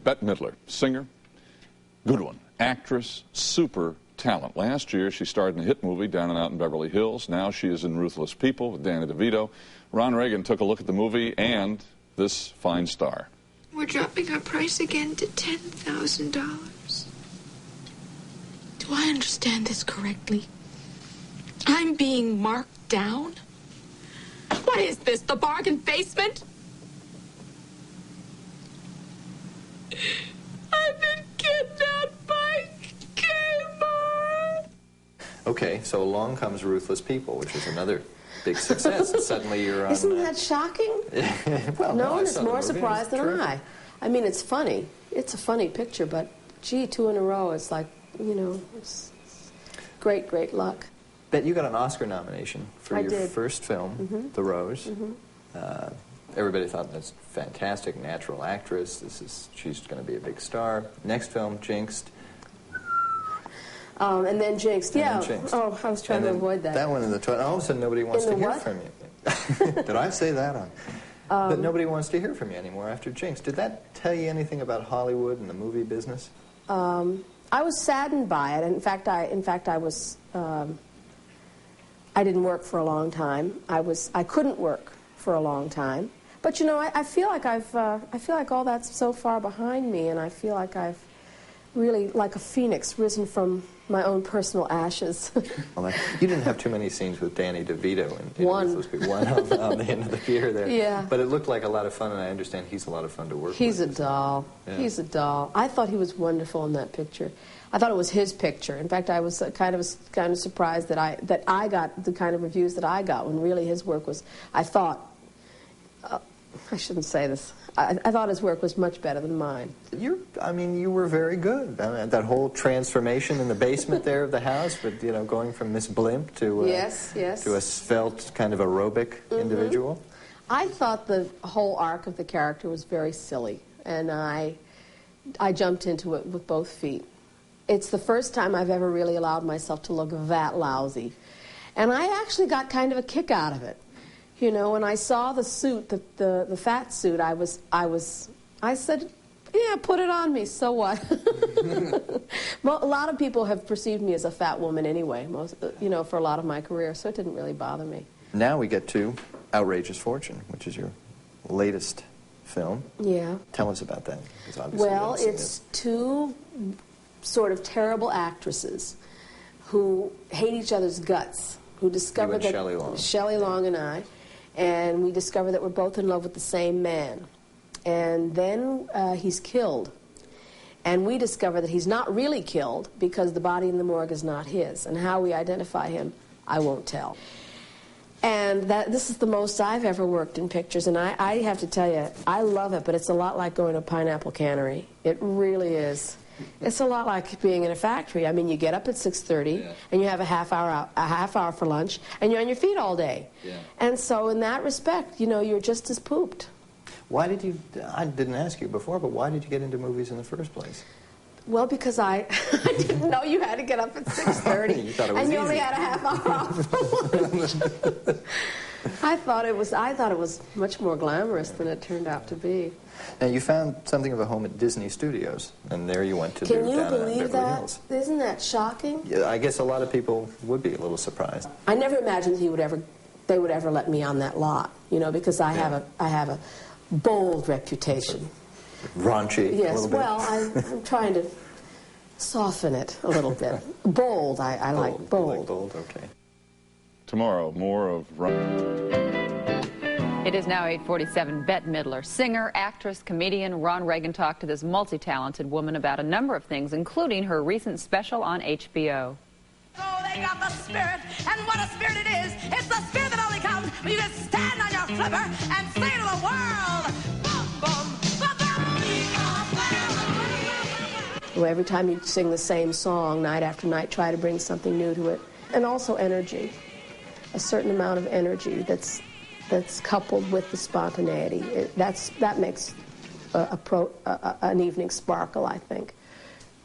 Bette Midler, singer, good one, actress, super talent. Last year, she starred in the hit movie Down and Out in Beverly Hills. Now she is in Ruthless People with Danny DeVito. Ron Reagan took a look at the movie and this fine star. We're dropping our price again to $10,000. Do I understand this correctly? I'm being marked down? What is this, the bargain basement? I've been kidnapped by Kmart. Okay, so along comes Ruthless People, which is another big success. And suddenly you're on... Isn't that shocking? Well, no one is more surprised than terrific. I mean, it's funny. It's a funny picture, but, gee, 2 in a row, it's like, you know, it's great, great luck. Bet you got an Oscar nomination for your first film, The Rose. Everybody thought that's fantastic, natural actress. She's going to be a big star. Next film, Jinxed. And then Jinxed, yeah. Jinxed. Oh, I was trying to avoid that. That one in the toilet. All of a sudden, nobody wants to hear from you. Did I say that on? But nobody wants to hear from you anymore after Jinxed. Did that tell you anything about Hollywood and the movie business? I was saddened by it. In fact, I was. I didn't work for a long time. I couldn't work for a long time. But you know, I feel like I feel like all that's so far behind me, and I feel like I've really, like a phoenix, risen from my own personal ashes. Well, you didn't have too many scenes with Danny DeVito in One. One on the end of the pier there. Yeah. But it looked like a lot of fun, and I understand he's a lot of fun to work with. He's a doll. Yeah. He's a doll. I thought he was wonderful in that picture. I thought it was his picture. In fact, I was kind of surprised that I got the kind of reviews that I got, when really his work was, I thought, I shouldn't say this. I thought his work was much better than mine. I mean, you were very good. I mean, that whole transformation in the basement there of the house, but you know, going from Miss Blimp to yes. to a svelte kind of aerobic individual. I thought the whole arc of the character was very silly, and I jumped into it with both feet. It's the first time I've ever really allowed myself to look that lousy, and I actually got kind of a kick out of it. You know, when I saw the suit, the fat suit, I said, yeah, put it on me, so what? Well, a lot of people have perceived me as a fat woman anyway, for a lot of my career, so it didn't really bother me. Now we get to Outrageous Fortune, which is your latest film. Yeah. Tell us about that. Well, it's 2 sort of terrible actresses who hate each other's guts, who discover that Shelley Long and I, and we discover that we're both in love with the same man. And then he's killed. And we discover that he's not really killed because the body in the morgue is not his. And how we identify him, I won't tell. And this is the most I've ever worked in pictures. And I have to tell you, I love it, but it's a lot like going to a pineapple cannery. It really is. It's a lot like being in a factory. I mean, you get up at 6:30, and you have a half hour for lunch, and you're on your feet all day. Yeah. And so in that respect, you know, you're just as pooped. Why did you, I didn't ask you before, but why did you get into movies in the first place? Well, because I didn't know you had to get up at 6:30, you thought it was and you easy. only had a half hour off for lunch. I thought it was much more glamorous than it turned out to be. Now, you found something of a home at Disney Studios, and there you went to do Down and Out in Beverly Hills. Isn't that shocking? Yeah, I guess a lot of people would be a little surprised. I never imagined they would ever let me on that lot, you know, because I have a bold reputation. Raunchy. Yes, a little bit. Well, I'm trying to soften it a little bit. Bold, I like bold. Bold, okay. Tomorrow, more of It is now 8:47. Bette Midler, singer, actress, comedian. Ron Reagan talked to this multi-talented woman about a number of things, including her recent special on HBO. Oh, they got the spirit, and what a spirit it is. It's the spirit that only comes when you can stand on your flipper and say to the world, boom, boom, Well, every time you sing the same song, night after night, try to bring something new to it. And also energy, a certain amount of energy that's coupled with the spontaneity. That makes an evening sparkle, I think.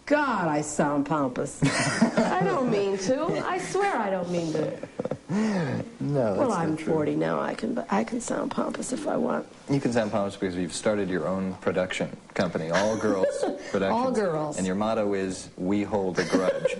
God, I sound pompous. I don't mean to. I swear I don't mean to. No, well, I'm 40 now. I can sound pompous if I want. You can sound pompous because you've started your own production company, All Girls Productions. All girls. And your motto is, "We hold a grudge."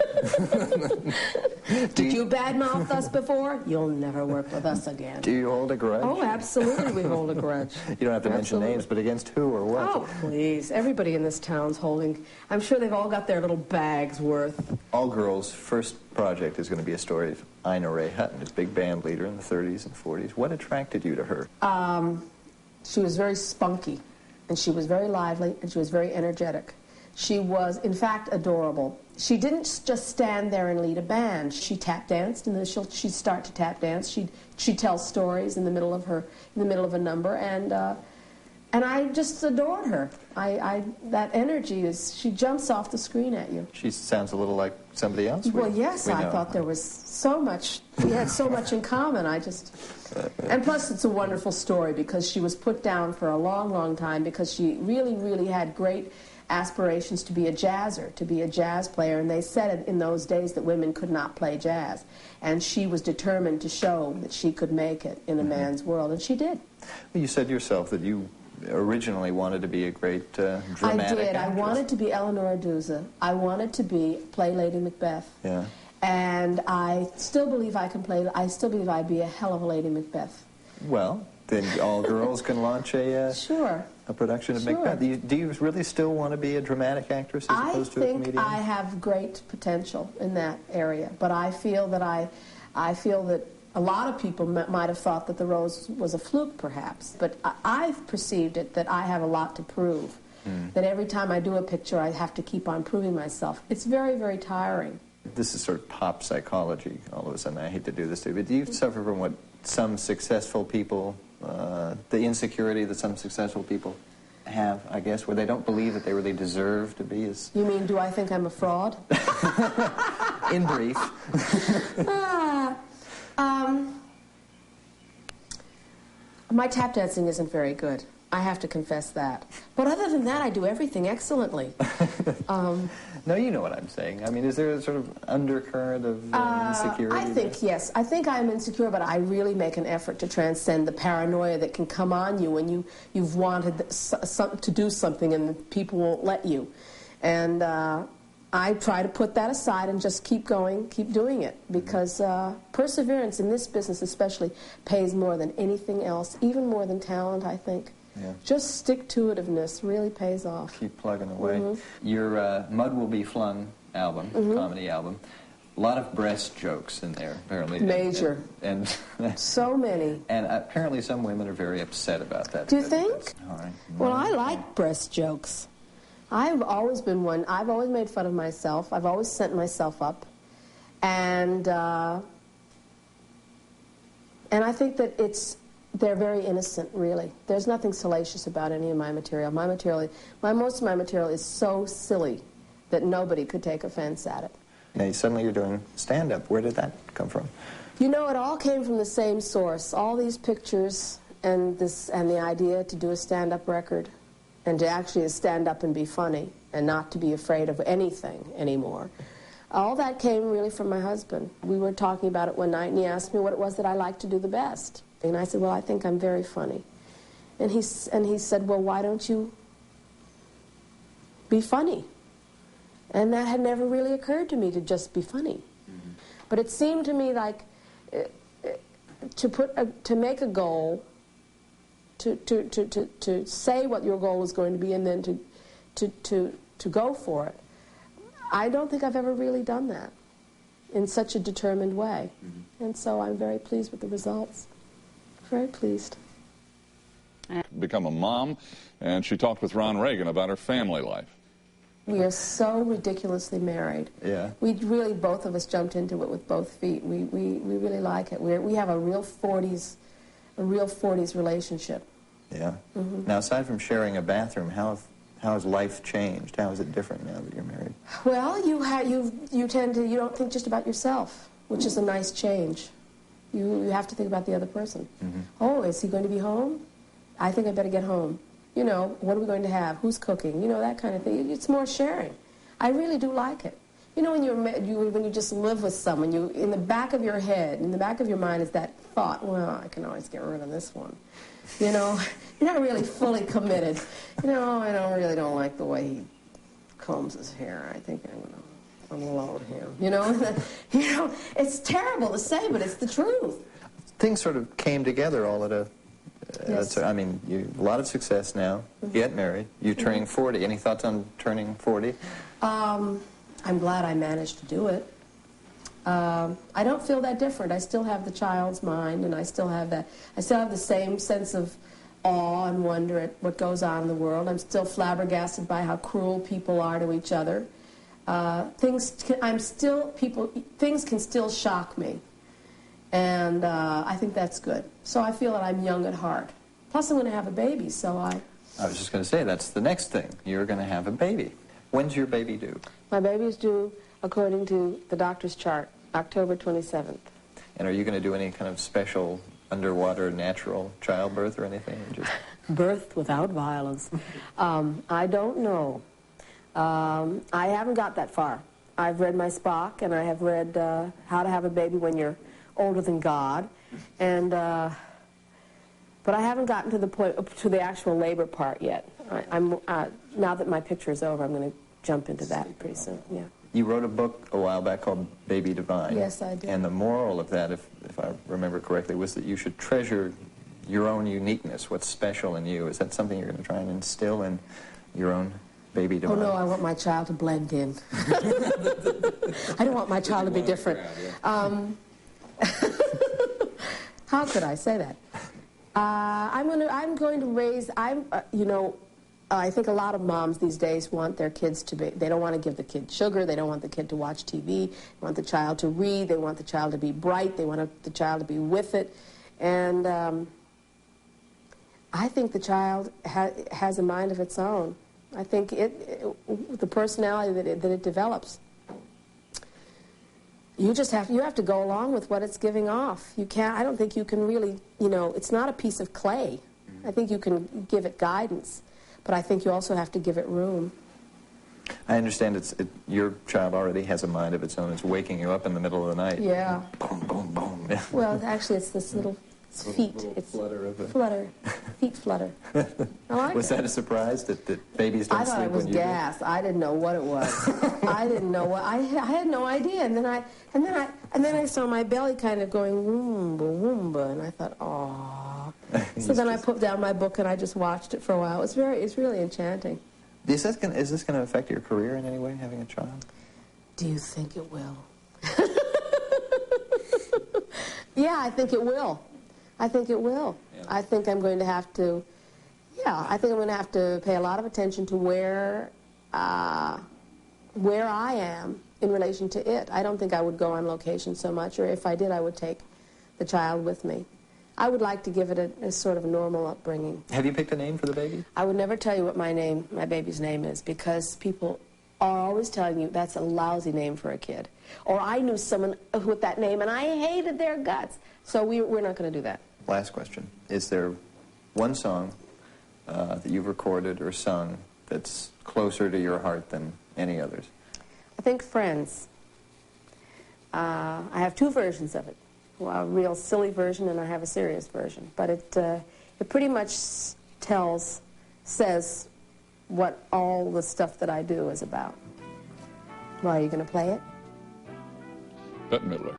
Did you badmouth us before? You'll never work with us again. Do you hold a grudge? Oh, absolutely we hold a grudge. You don't have to mention names, but against who or what? Oh, please. Everybody in this town's holding. I'm sure they've all got their little bags worth. All Girls' first project is going to be a story of Ina Ray Hutton, a big band leader in the 30s and 40s. What attracted you to her? She was very spunky, and she was very lively, and she was very energetic. She was, in fact, adorable. She didn't just stand there and lead a band. She tap danced, and then she'd start to tap dance. She'd tell stories in the middle of a number, and I just adored her. That energy is, she jumps off the screen at you. She sounds a little like somebody else. Well, yes, I thought there was so much. We had so much in common. And plus, it's a wonderful story because she was put down for a long, long time because she really, really had great aspirations to be a jazzer, to be a jazz player, and they said in those days that women could not play jazz, and she was determined to show that she could make it in a man's world, and she did. Well, you said yourself that you originally wanted to be a great dramatic I did. actress. I wanted to be Eleanor Duse. I wanted to play Lady Macbeth. Yeah. And I still believe I can play. I still believe I'd be a hell of a Lady Macbeth. Well, then All Girls can launch a sure. A production of Sure. Macbeth. Do you really still want to be a dramatic actress as opposed to a comedian? I think I have great potential in that area, but I feel that a lot of people might have thought that The Rose was a fluke, perhaps. But I've perceived it that I have a lot to prove. That every time I do a picture, I have to keep on proving myself. It's very, very tiring. This is sort of pop psychology, all of a sudden. I hate to do this to you, but do you suffer from what some successful people, the insecurity that some successful people have, I guess, where they don't believe that they really deserve to be as... You mean, do I think I'm a fraud? In brief. My tap dancing isn't very good. I have to confess that. But other than that, I do everything excellently. No, you know what I'm saying. I mean, is there a sort of undercurrent of insecurity? I think, yes. I think I'm insecure, but I really make an effort to transcend the paranoia that can come on you when you've wanted to do something and people won't let you. And I try to put that aside and just keep going, keep doing it, because perseverance in this business especially pays more than anything else, even more than talent, I think. Yeah. Just stick-to-itiveness really pays off. Keep plugging away. Your Mud Will Be Flung album, comedy album, a lot of breast jokes in there, apparently. Major. And so many. And apparently some women are very upset about that. Do you think? All right. Well, I like breast jokes. I've always been one. I've always made fun of myself. I've always sent myself up. And I think that they're very innocent, really. There's nothing salacious about any of my material. Most of my material is so silly that nobody could take offense at it. Now, suddenly you're doing stand-up. Where did that come from? You know, it all came from the same source. All these pictures and the idea to do a stand-up record and to actually stand up and be funny and not to be afraid of anything anymore. All that came really from my husband. We were talking about it one night, and he asked me what it was that I liked to do the best. And I said, well, I think I'm very funny. And he said, well, why don't you be funny? And that had never really occurred to me, to just be funny. But it seemed to me like to make a goal, to say what your goal was going to be, and then to go for it. I don't think I've ever really done that in such a determined way. And so I'm very pleased with the results. Very pleased. Become a mom, and she talked with Ron Reagan about her family life. We are so ridiculously married. Yeah. We really, both of us jumped into it with both feet. We really like it. We have a real 40s relationship. Yeah. Now, aside from sharing a bathroom, how has life changed? How is it different now that you're married? Well, you don't think just about yourself, which is a nice change. You have to think about the other person. Oh, is he going to be home? I think I better get home. You know, what are we going to have? Who's cooking? You know, that kind of thing. It's more sharing. I really do like it. You know, when you just live with someone, in the back of your head, in the back of your mind is that thought, well, I can always get rid of this one. You know, you're not really fully committed. You know, I really don't like the way he combs his hair. I think I'm going to unload him. You know, it's terrible to say, but it's the truth. Things sort of came together all at a... Yes. I mean, a lot of success now. Get married. You're turning 40. Any thoughts on turning 40? I'm glad I managed to do it. I don't feel that different. I still have the child's mind, and I still have the same sense of awe and wonder at what goes on in the world. I'm still flabbergasted by how cruel people are to each other. Things can still shock me, and I think that's good. So I feel that I'm young at heart. Plus, I'm going to have a baby, so I was just going to say, that's the next thing. You're going to have a baby. When's your baby due? My baby is due, according to the doctor's chart, October 27th. And are you going to do any kind of special underwater natural childbirth or anything? Just... Birth without violence. I don't know. I haven't got that far. I've read my Spock, and I have read How to Have a Baby When You're Older Than God, and but I haven't gotten to the actual labor part yet. Now that my picture is over, I'm going to jump into that pretty soon. Yeah. You wrote a book a while back called Baby Divine. Yes, I did. And the moral of that, if I remember correctly, was that you should treasure your own uniqueness, what's special in you. Is that something you're going to try and instill in your own baby divine? Oh, no, I want my child to blend in. I don't want my child to be different. How could I say that? I'm going to raise, I think a lot of moms these days want their kids to be, they don't want to give the kid sugar, they don't want the kid to watch TV, they want the child to read, they want the child to be bright, they want the child to be with it. And I think the child has a mind of its own. I think the personality that it develops. You have to go along with what it's giving off. I don't think you can really, it's not a piece of clay. I think you can give it guidance. But I think you also have to give it room. I understand your child already has a mind of its own. It's waking you up in the middle of the night. Yeah. Boom, boom, boom. Well, actually, it's this little feet. It's flutter of it. Flutter. Feet flutter. I like Was that a surprise that babies don't sleep when you do? I thought it was gas. I didn't know what it was. I didn't know what. I had no idea. And then I saw my belly kind of going woomba woomba, and I thought, oh. So then I put down my book and I just watched it for a while. It's really enchanting. Is this going to affect your career in any way, having a child? Do you think it will? Yeah, I think it will. I think it will. Yeah. I think I'm going to have to. Yeah, I think I'm going to have to pay a lot of attention to where I am in relation to it. I don't think I would go on location so much, or if I did, I would take the child with me. I would like to give it a sort of normal upbringing. Have you picked a name for the baby? I would never tell you what my baby's name is, because people are always telling you that's a lousy name for a kid. Or I knew someone with that name and I hated their guts. So we're not going to do that. Last question. Is there one song that you've recorded or sung that's closer to your heart than any others? I think Friends. I have two versions of it. Well, a real silly version, and I have a serious version. But it pretty much says what all the stuff that I do is about. Well, are you going to play it? Bette Midler.